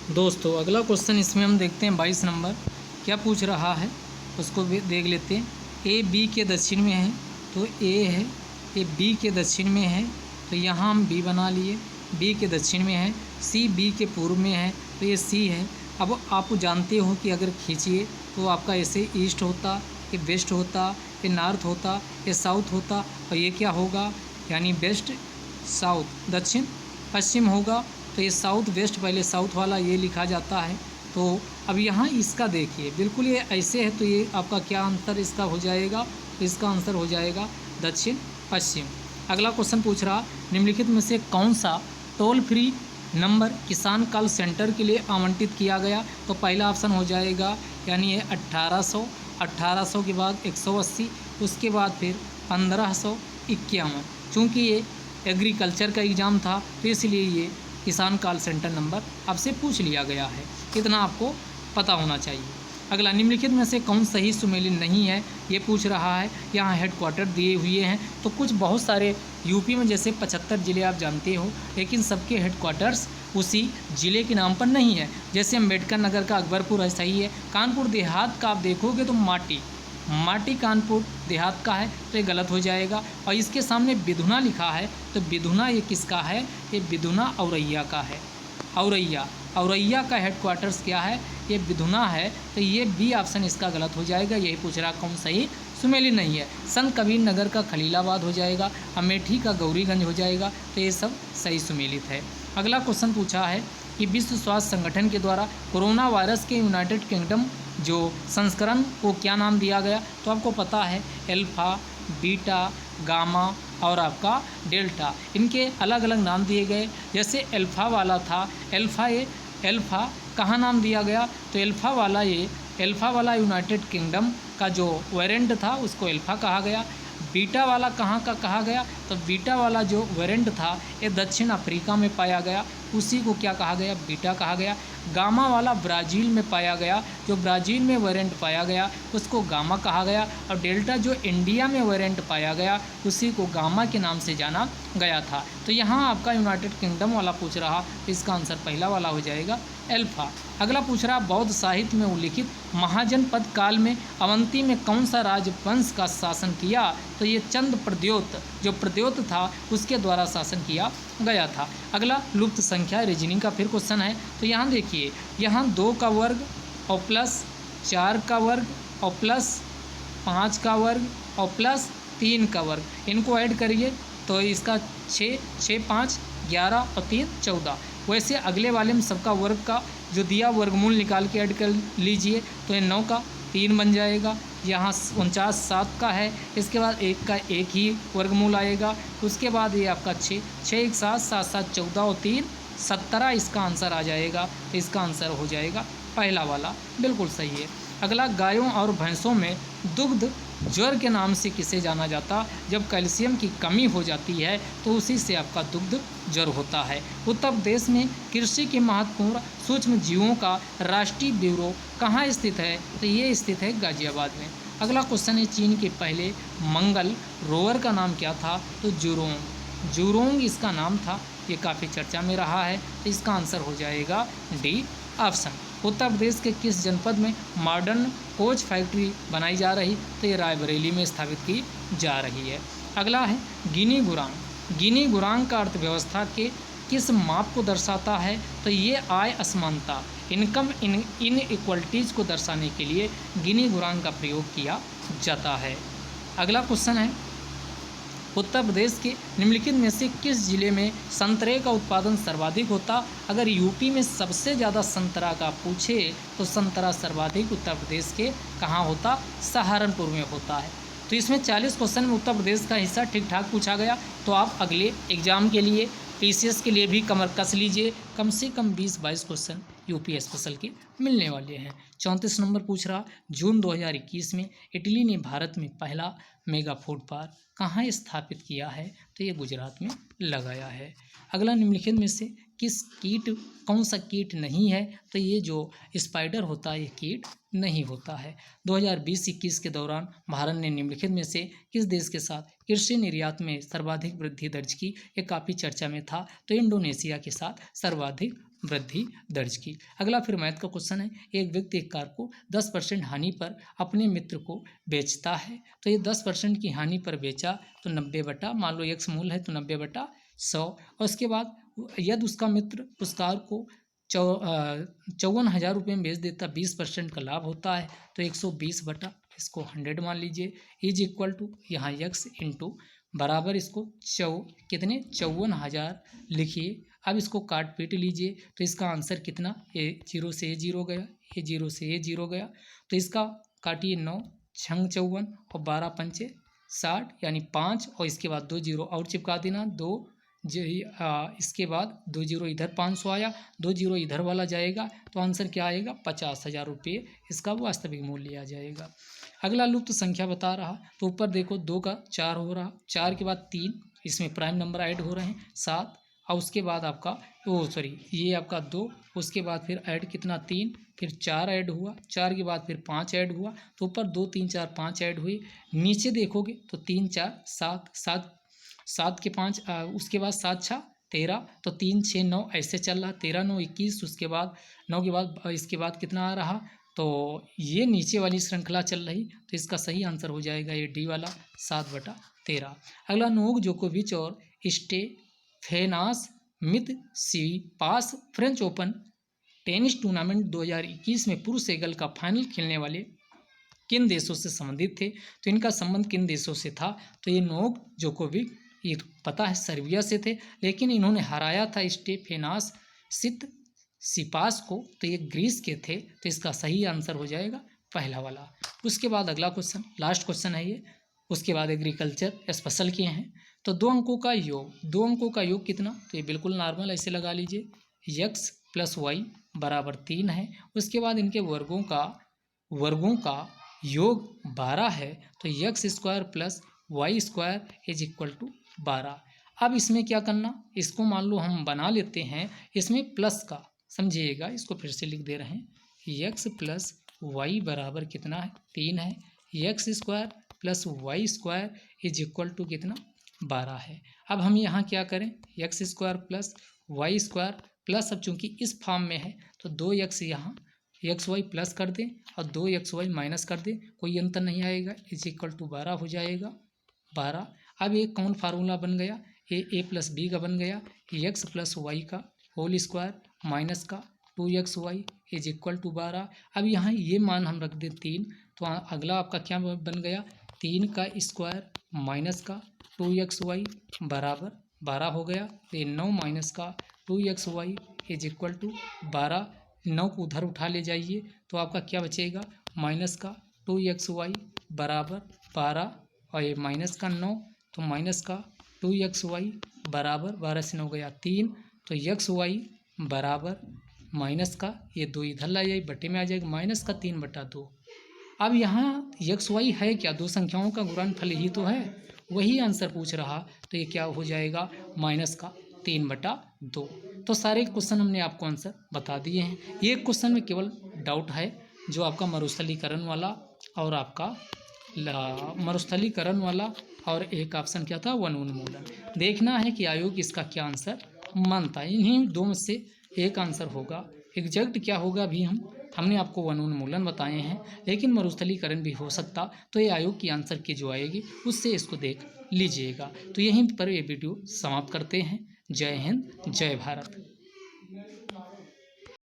दोस्तों अगला क्वेश्चन इसमें हम देखते हैं 22 नंबर क्या पूछ रहा है उसको भी देख लेते हैं। ए बी के दक्षिण में है तो ए है, ए बी के दक्षिण में है तो यहाँ हम बी बना लिए, बी के दक्षिण में है। सी बी के पूर्व में है तो ये सी है। अब आप जानते हो कि अगर खींचिए तो आपका ऐसे ईस्ट होता, ये वेस्ट होता, ये नॉर्थ होता, ये साउथ होता और ये क्या होगा यानी वेस्ट साउथ दक्षिण पश्चिम होगा। तो ये साउथ वेस्ट पहले साउथ वाला ये लिखा जाता है। तो अब यहाँ इसका देखिए बिल्कुल ये ऐसे है तो ये आपका क्या आंसर इसका हो जाएगा, तो इसका आंसर हो जाएगा दक्षिण पश्चिम। अगला क्वेश्चन पूछ रहा निम्नलिखित में से कौन सा टोल फ्री नंबर किसान कॉल सेंटर के लिए आवंटित किया गया। तो पहला ऑप्शन हो जाएगा यानी ये 1800, 1800 के बाद 180, उसके बाद फिर 1551। चूँकि ये एग्रीकल्चर का एग्ज़ाम था तो इसलिए ये किसान कॉल सेंटर नंबर आपसे पूछ लिया गया है, इतना आपको पता होना चाहिए। अगला निम्नलिखित में से कौन सही सुमेलित नहीं है ये पूछ रहा है। यहाँ हेडक्वार्टर दिए हुए हैं तो कुछ बहुत सारे यूपी में जैसे 75 ज़िले आप जानते हो, लेकिन सबके हेडक्वार्टर्स उसी ज़िले के नाम पर नहीं है। जैसे अम्बेडकर नगर का अकबरपुर है, सही है। कानपुर देहात का आप देखोगे तो माटी कानपुर देहात का है तो ये गलत हो जाएगा। और इसके सामने बिधुना लिखा है तो बिधुना ये किसका है, ये बिधुना औरैया का है। औरैया का हेडक्वार्टर्स क्या है, ये बिधुना है। तो ये बी ऑप्शन इसका गलत हो जाएगा। यही पूछ रहा कौन सही सुमेलित नहीं है। संत कबीर नगर का खलीलाबाद हो जाएगा, अमेठी का गौरीगंज हो जाएगा। तो ये सब सही सुमेलित है। अगला क्वेश्चन पूछा है कि विश्व स्वास्थ्य संगठन के द्वारा कोरोना वायरस के यूनाइटेड किंगडम जो संस्करण को क्या नाम दिया गया। तो आपको पता है अल्फ़ा, बीटा, गामा और आपका डेल्टा, इनके अलग अलग नाम दिए गए। जैसे अल्फ़ा वाला था, अल्फ़ा कहाँ नाम दिया गया तो अल्फ़ा वाला यूनाइटेड किंगडम का जो वेरिएंट था उसको अल्फ़ा कहा गया। बीटा वाला कहाँ का कहा गया तो बीटा वाला जो वेरिएंट था ये दक्षिण अफ्रीका में पाया गया, उसी को क्या कहा गया, बीटा कहा गया। गामा वाला ब्राज़ील में पाया गया, जो ब्राज़ील में वेरिएंट पाया गया उसको गामा कहा गया। और डेल्टा जो इंडिया में वेरिएंट पाया गया उसी को गामा के नाम से जाना गया था। तो यहाँ आपका यूनाइटेड किंगडम वाला पूछ रहा, इसका आंसर पहला वाला हो जाएगा अल्फ़ा। अगला पूछ रहा बौद्ध साहित्य में उल्लिखित महाजनपद काल में अवंती में कौन सा राजवंश का शासन किया। तो ये चंद प्रद्योत, जो प्रद्योत था उसके द्वारा शासन किया गया था। अगला लुप्त संख्या रीजनिंग का फिर क्वेश्चन है। तो यहाँ देखिए, यहाँ 2 का वर्ग और प्लस 4 का वर्ग और प्लस 5 का वर्ग और प्लस 3 का वर्ग, इनको ऐड करिए तो इसका 6, 6, 5, 11 और 3, 14। वैसे अगले वाले में सबका वर्ग का जो दिया वर्गमूल निकाल के ऐड कर लीजिए तो ये 9 का 3 बन जाएगा। यहाँ 49 7 का है, इसके बाद 1 का 1 ही वर्गमूल आएगा। उसके बाद ये आपका 6, 6 1 7, 7 7 14 और 3 17, इसका आंसर आ जाएगा। तो इसका आंसर हो जाएगा पहला वाला, बिल्कुल सही है। अगला गायों और भैंसों में दुग्ध ज्वर के नाम से किसे जाना जाता। जब कैल्शियम की कमी हो जाती है तो उसी से आपका दुग्ध ज्वर होता है। उत्तर प्रदेश में कृषि के महत्वपूर्ण सूक्ष्म जीवों का राष्ट्रीय ब्यूरो कहाँ स्थित है। तो ये स्थित है गाजियाबाद में। अगला क्वेश्चन है चीन के पहले मंगल रोवर का नाम क्या था। तो जूरोंग इसका नाम था, ये काफ़ी चर्चा में रहा है। तो इसका आंसर हो जाएगा डी ऑप्शन। उत्तर प्रदेश के किस जनपद में मॉडर्न कोच फैक्ट्री बनाई जा रही। तो ये रायबरेली में स्थापित की जा रही है। अगला है गिनी गुरांग का अर्थव्यवस्था के किस माप को दर्शाता है। तो ये आय असमानता, इनकम इनइक्वलिटीज़ को दर्शाने के लिए गिनी गुरांग का प्रयोग किया जाता है। अगला क्वेश्चन है उत्तर प्रदेश के निम्नलिखित में से किस जिले में संतरे का उत्पादन सर्वाधिक होता। अगर यूपी में सबसे ज़्यादा संतरा का पूछे तो संतरा सर्वाधिक उत्तर प्रदेश के कहाँ होता, सहारनपुर में होता है। तो इसमें 40 क्वेश्चन में उत्तर प्रदेश का हिस्सा ठीक ठाक पूछा गया। तो आप अगले एग्जाम के लिए पीसीएस के लिए भी कमर कस लीजिए, कम से कम 20-22 क्वेश्चन यूपी स्पेशल के मिलने वाले हैं। 34 नंबर पूछ रहा जून 2021 में इटली ने भारत में पहला मेगा फूड पार्क कहाँ स्थापित किया है। तो ये गुजरात में लगाया है। अगला निम्नलिखित में से कौन सा कीट नहीं है। तो ये जो स्पाइडर होता है ये कीट नहीं होता है। 2020-21 के दौरान भारत ने निम्नलिखित में से किस देश के साथ कृषि निर्यात में सर्वाधिक वृद्धि दर्ज की। ये काफ़ी चर्चा में था। तो इंडोनेशिया के साथ सर्वाधिक वृद्धि दर्ज की। अगला फिर मैथ का क्वेश्चन है, एक व्यक्ति एक कार को 10% हानि पर अपने मित्र को बेचता है। तो ये 10% की हानि पर बेचा तो 90 बटा, मान लो x मूल है तो 90/100, और उसके बाद यदि उसका मित्र उस कार को 54,000 रुपये में बेच देता, 20% का लाभ होता है, तो 120 बटा इसको 100 मान लीजिए, इज इक्वल टू यहाँ x इंटू बराबर इसको कितने 54,000 लिखिए। अब इसको काट पीट लीजिए तो इसका आंसर कितना, ये 0 से ये 0 गया, ये 0 से ये 0 गया, तो इसका काटिए 9 छंग 54 और 12 पंचे 60 यानी 5, और इसके बाद 2 0 और चिपका देना, 2 इसके बाद 2 0 इधर 500 आया, 2 0 इधर वाला जाएगा, तो आंसर क्या आएगा 50,000 रुपये इसका वास्तविक मूल्य आ जाएगा। अगला लुप्त संख्या बता रहा, तो ऊपर देखो 2 का 4 हो रहा, 4 के बाद 3, इसमें प्राइम नंबर ऐड हो रहे हैं 7, और उसके बाद आपका ये आपका 2, उसके बाद फिर ऐड कितना 3, फिर 4 ऐड हुआ, 4 के बाद फिर 5 ऐड हुआ, तो ऊपर 2 3 4 5 ऐड हुई, नीचे देखोगे तो 3 4 7 7 के 5 उसके बाद 7 6 13, तो 3 6 9 ऐसे चल रहा, 13 9 21, उसके बाद 9 के बाद इसके बाद कितना आ रहा, तो ये नीचे वाली श्रृंखला चल रही, तो इसका सही आंसर हो जाएगा ये डी वाला 7/13। अगला नोवाक जोकोविच और Stefanos Tsitsipas French Open tennis tournament 2021 में पुरुष एकल का फाइनल खेलने वाले किन देशों से संबंधित थे, तो इनका संबंध किन देशों से था, तो ये नोवाक जोकोविच ये पता है सर्बिया से थे, लेकिन इन्होंने हराया था स्टेफेनस सिपास को, तो ये ग्रीस के थे, तो इसका सही आंसर हो जाएगा पहला वाला। उसके बाद अगला क्वेश्चन, लास्ट क्वेश्चन है ये, उसके बाद एग्रीकल्चर स्पेशल किए हैं, तो 2 अंकों का योग कितना, तो ये बिल्कुल नॉर्मल ऐसे लगा लीजिए, x + y बराबर 3 है, उसके बाद इनके वर्गों का योग 12 है, तो x² + y² is equal to 12। अब इसमें क्या करना, इसको मान लो हम बना लेते हैं इसमें प्लस का, समझिएगा इसको फिर से लिख दे रहे हैं, x + y बराबर कितना है 3 है, x² + y² is equal to कितना 12 है। अब हम यहाँ क्या करें, x² + y² प्लस, अब चूंकि इस फॉर्म में है तो 2x यहाँ xy प्लस कर दें और 2xy माइनस कर दें, कोई अंतर नहीं आएगा, इज इक्वल टू 12 हो जाएगा 12। अब एक कौन फार्मूला बन गया, a + b का बन गया, x + y का होल स्क्वायर माइनस का 2xy इज इक्वल टू 12। अब यहाँ ये मान हम रख दें 3, तो अगला आपका क्या बन गया, 3 का स्क्वायर माइनस का 2xy बराबर 12 हो गया, तो 9 माइनस का 2xy इज इक्वल टू 12, 9 को उधर उठा ले जाइए तो आपका क्या बचेगा, माइनस का 2xy बराबर 12, और ये माइनस का 9, तो माइनस का 2xy बराबर 12 से 9 गया 3, तो xy बराबर माइनस का ये 2 इधर ला जाए बटे में आ जाएगा -3/2। अब यहाँ xy है क्या, दो संख्याओं का गुणनफल ही तो है, वही आंसर पूछ रहा, तो ये क्या हो जाएगा -3/2। तो सारे क्वेश्चन हमने आपको आंसर बता दिए हैं। ये क्वेश्चन में केवल डाउट है जो आपका मरुस्थलीकरण वाला और आपका मरुस्थलीकरण वाला, और एक ऑप्शन क्या था वन उन्मूलन। देखना है कि आयोग इसका क्या आंसर मानता है, इन्हीं दो में से एक आंसर होगा। एग्जैक्ट क्या होगा अभी हमने आपको वन उन्मूलन बताए हैं, लेकिन मरुस्थलीकरण भी हो सकता, तो ये आयोग की आंसर की जो आएगी उससे इसको देख लीजिएगा। तो यहीं पर ये वीडियो समाप्त करते हैं। जय हिंद, जय भारत।